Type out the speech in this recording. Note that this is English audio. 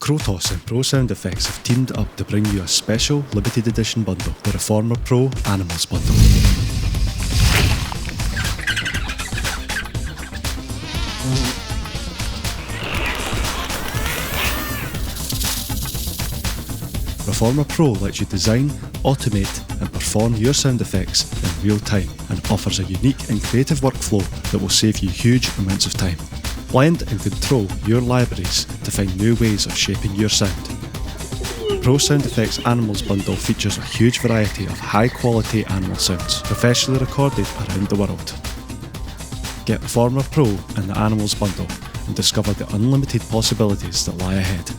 Krotos and Pro Sound Effects have teamed up to bring you a special limited edition bundle, the Reformer Pro Animals Bundle. Reformer Pro lets you design, automate and perform your sound effects in real time and offers a unique and creative workflow that will save you huge amounts of time. Blend and control your libraries to find new ways of shaping your sound. Pro Sound Effects Animals Bundle features a huge variety of high quality animal sounds, professionally recorded around the world. Get Reformer Pro and the Animals Bundle and discover the unlimited possibilities that lie ahead.